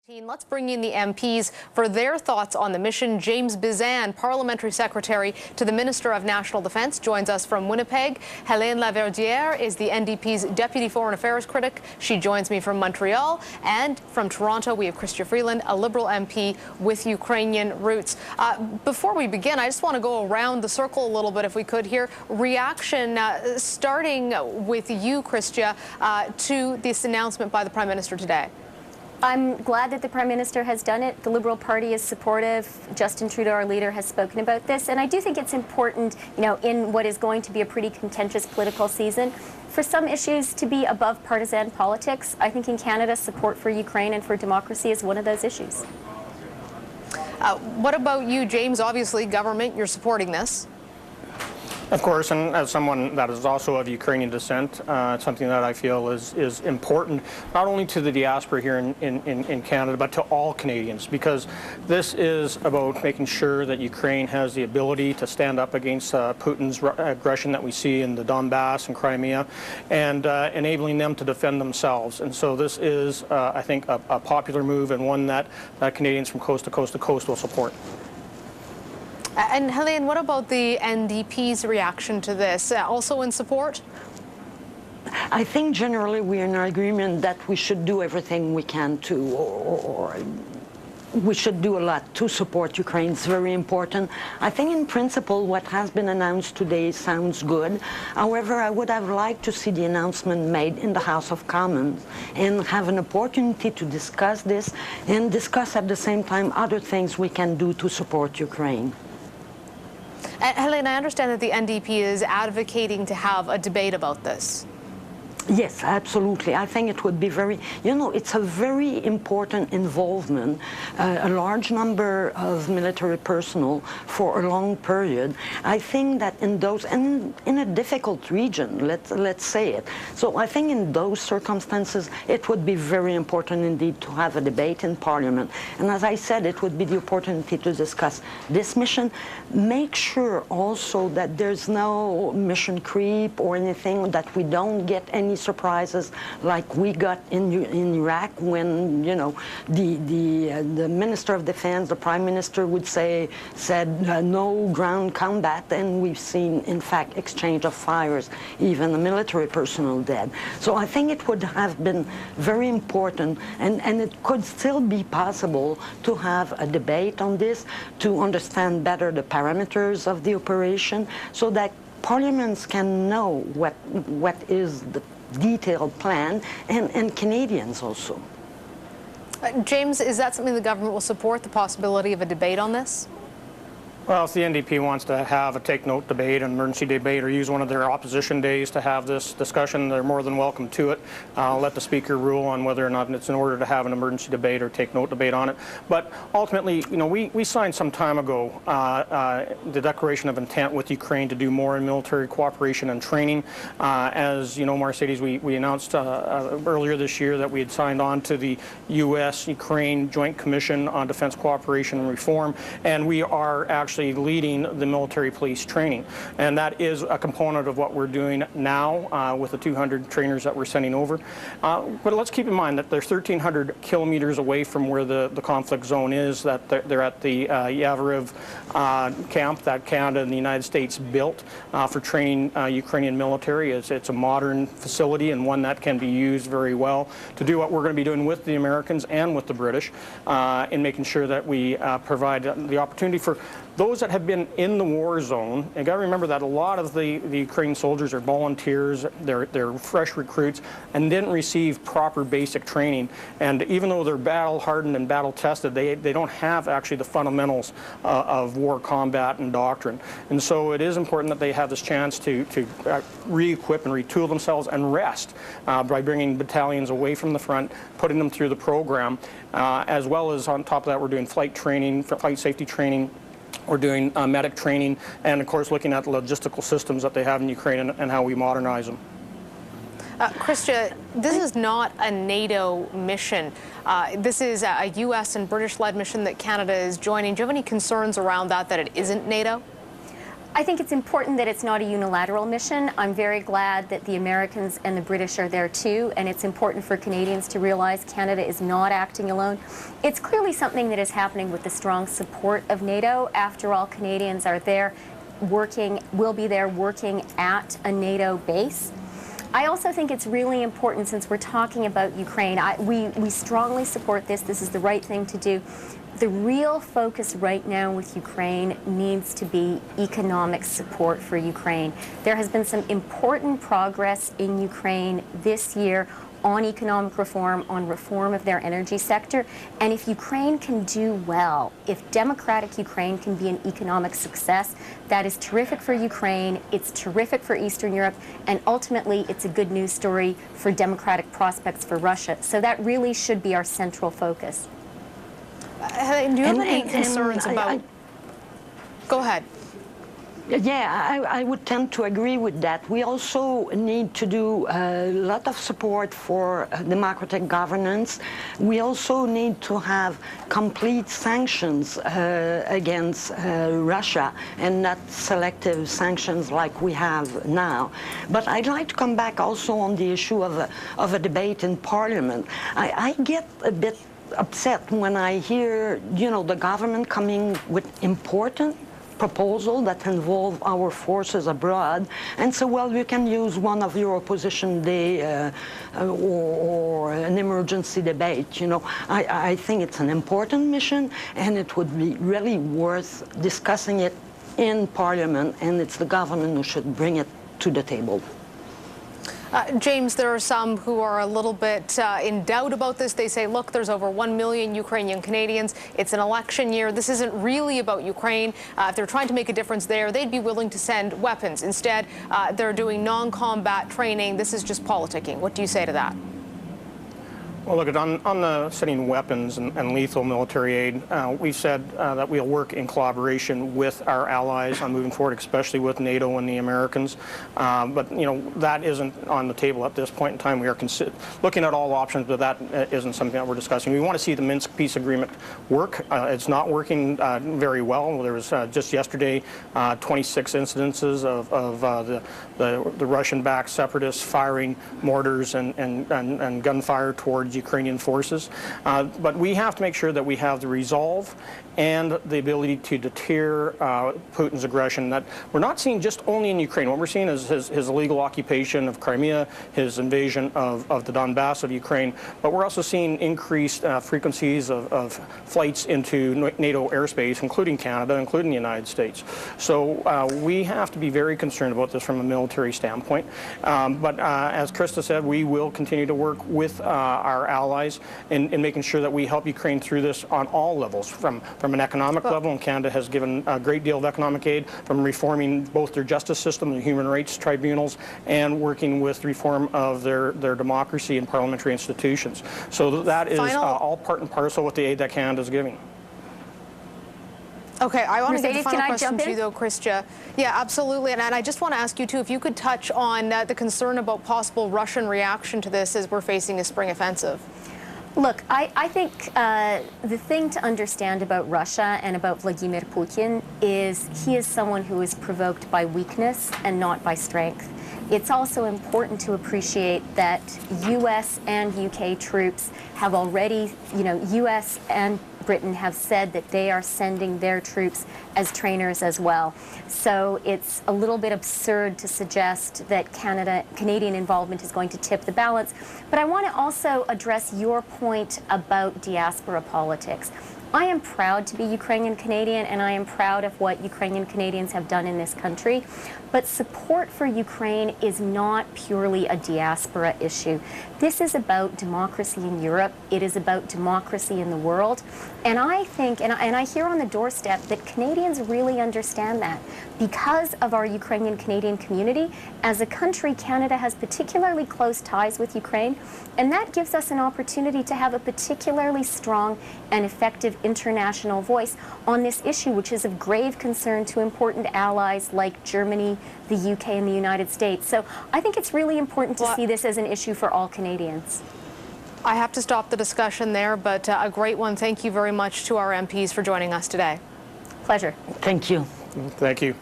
Let's bring in the MPs for their thoughts on the mission. James Bezan, Parliamentary Secretary to the Minister of National Defence, joins us from Winnipeg. Hélène Laverdière is the NDP's Deputy Foreign Affairs Critic. She joins me from Montreal. And from Toronto, we have Chrystia Freeland, a Liberal MP with Ukrainian roots. Before we begin, I just want to go around the circle a little bit, if we could here. Reaction, starting with you, Chrystia, to this announcement by the Prime Minister today. I'm glad that the Prime Minister has done it. The Liberal Party is supportive. Justin Trudeau, our leader, has spoken about this. And I do think it's important, in what is going to be a pretty contentious political season, for some issues to be above partisan politics. I think in Canada, support for Ukraine and for democracy is one of those issues. What about you, James? Obviously, government, you're supporting this. Of course, and as someone that is also of Ukrainian descent, it's something that I feel is important, not only to the diaspora here in Canada, but to all Canadians, because this is about making sure that Ukraine has the ability to stand up against Putin's aggression that we see in the Donbass and Crimea, and enabling them to defend themselves. And so this is, I think, a popular move, and one that Canadians from coast to coast to coast will support. And Hélène, what about the NDP's reaction to this? Also in support? I think generally we're in agreement that we should do everything we can to, or we should do a lot to support Ukraine. It's very important. I think in principle what has been announced today sounds good. However, I would have liked to see the announcement made in the House of Commons and have an opportunity to discuss this and discuss at the same time other things we can do to support Ukraine. Hélène, I understand that the NDP is advocating to have a debate about this. Yes, absolutely. I think it would be very, it's a very important involvement, a large number of military personnel for a long period. I think that in those, and in a difficult region, let's say it. So I think in those circumstances, it would be very important indeed to have a debate in Parliament. And as I said, it would be the opportunity to discuss this mission. Make sure also that there's no mission creep or anything, that we don't get any surprises like we got in Iraq when the Minister of Defense, the Prime Minister said no ground combat, and we've seen in fact exchange of fires, even the military personnel dead. So I think it would have been very important, and it could still be possible to have a debate on this, to understand better the parameters of the operation, so that parliaments can know what is the detailed plan, and Canadians also. James, is that something the government will support, the possibility of a debate on this? Well, if the NDP wants to have a take-note debate, an emergency debate, or use one of their opposition days to have this discussion, they're more than welcome to it. I'll let the Speaker rule on whether or not it's in order to have an emergency debate or take-note debate on it. But ultimately, we signed some time ago the Declaration of Intent with Ukraine to do more in military cooperation and training. As you know, Mercedes, we announced earlier this year that we had signed on to the U.S.-Ukraine Joint Commission on Defense Cooperation and Reform, and we are actually leading the military police training. And that is a component of what we're doing now with the 200 trainers that we're sending over. But let's keep in mind that they're 1,300 kilometers away from where the conflict zone is, that they're at the Yavoriv camp that Canada and the United States built for training Ukrainian military. It's a modern facility, and one that can be used very well to do what we're going to be doing with the Americans and with the British in making sure that we provide the opportunity for those that have been in the war zone. And you got to remember that a lot of the Ukrainian soldiers are volunteers, they're fresh recruits, and didn't receive proper basic training. And even though they're battle hardened and battle tested, they don't have actually the fundamentals of war combat and doctrine. And so it is important that they have this chance to re-equip and retool themselves and rest by bringing battalions away from the front, putting them through the program, as well as on top of that we're doing flight training, flight safety training. We're doing medic training, and of course looking at the logistical systems that they have in Ukraine and how we modernize them. Chrystia, this is not a NATO mission. This is a U.S. and British-led mission that Canada is joining. Do you have any concerns around that it isn't NATO? I think it's important that it's not a unilateral mission. I'm very glad that the Americans and the British are there too, and it's important for Canadians to realize Canada is not acting alone. It's clearly something that is happening with the strong support of NATO. After all, Canadians are there working, will be there working at a NATO base. I also think it's really important, since we're talking about Ukraine, we strongly support this. This is the right thing to do. The real focus right now with Ukraine needs to be economic support for Ukraine. There has been some important progress in Ukraine this year on economic reform, on reform of their energy sector. And if Ukraine can do well, if democratic Ukraine can be an economic success, that is terrific for Ukraine, it's terrific for Eastern Europe, and ultimately it's a good news story for democratic prospects for Russia. So that really should be our central focus. Do you have any concerns about... Go ahead. Yeah, I would tend to agree with that. We also need to do a lot of support for democratic governance. We also need to have complete sanctions against Russia, and not selective sanctions like we have now. But I'd like to come back also on the issue of a debate in Parliament. I get a bit upset when I hear, the government coming with important proposal that involve our forces abroad, and so, well, you can use one of your opposition day or an emergency debate. I think it's an important mission, and it would be really worth discussing it in Parliament, and it's the government who should bring it to the table. James, there are some who are a little bit in doubt about this. They say, look, there's over 1 million Ukrainian Canadians. It's an election year. This isn't really about Ukraine. If they're trying to make a difference there, they'd be willing to send weapons. Instead, they're doing non-combat training. This is just politicking. What do you say to that? Well, look, on the sending weapons and lethal military aid, we've said that we'll work in collaboration with our allies on moving forward, especially with NATO and the Americans. But, that isn't on the table at this point in time. We are looking at all options, but that isn't something that we're discussing. We want to see the Minsk peace agreement work. It's not working very well. There was just yesterday 26 incidences of the Russian-backed separatists firing mortars and gunfire towards Ukrainian forces. But we have to make sure that we have the resolve and the ability to deter Putin's aggression that we're not seeing just only in Ukraine. What we're seeing is his illegal occupation of Crimea, his invasion of the Donbass of Ukraine, but we're also seeing increased frequencies of flights into NATO airspace, including Canada, including the United States. So we have to be very concerned about this from a military standpoint. But as Krista said, we will continue to work with our allies in making sure that we help Ukraine through this on all levels, from an economic level, and Canada has given a great deal of economic aid, from reforming both their justice system, their human rights tribunals, and working with reform of their democracy and parliamentary institutions. So that is all part and parcel with the aid that Canada is giving. Okay, I want to get the final can I question jump to you, in? though, Krista. Yeah, absolutely. And I just want to ask you, too, if you could touch on the concern about possible Russian reaction to this as we're facing a spring offensive. Look, I think the thing to understand about Russia and about Vladimir Putin is he is someone who is provoked by weakness and not by strength. It's also important to appreciate that U.S. and U.K. troops have already, U.S. and Britain have said that they are sending their troops as trainers as well. So it's a little bit absurd to suggest that Canadian involvement is going to tip the balance. But I want to also address your point about diaspora politics. I am proud to be Ukrainian Canadian, and I am proud of what Ukrainian Canadians have done in this country. But support for Ukraine is not purely a diaspora issue. This is about democracy in Europe. It is about democracy in the world. And I think, and I hear on the doorstep that Canadians really understand that. Because of our Ukrainian Canadian community, as a country, Canada has particularly close ties with Ukraine, and that gives us an opportunity to have a particularly strong and effective international voice on this issue, which is of grave concern to important allies like Germany, the UK, and the United States. So I think it's really important to see this as an issue for all Canadians. I have to stop the discussion there, but a great one. Thank you very much to our MPs for joining us today. Pleasure. Thank you. Thank you.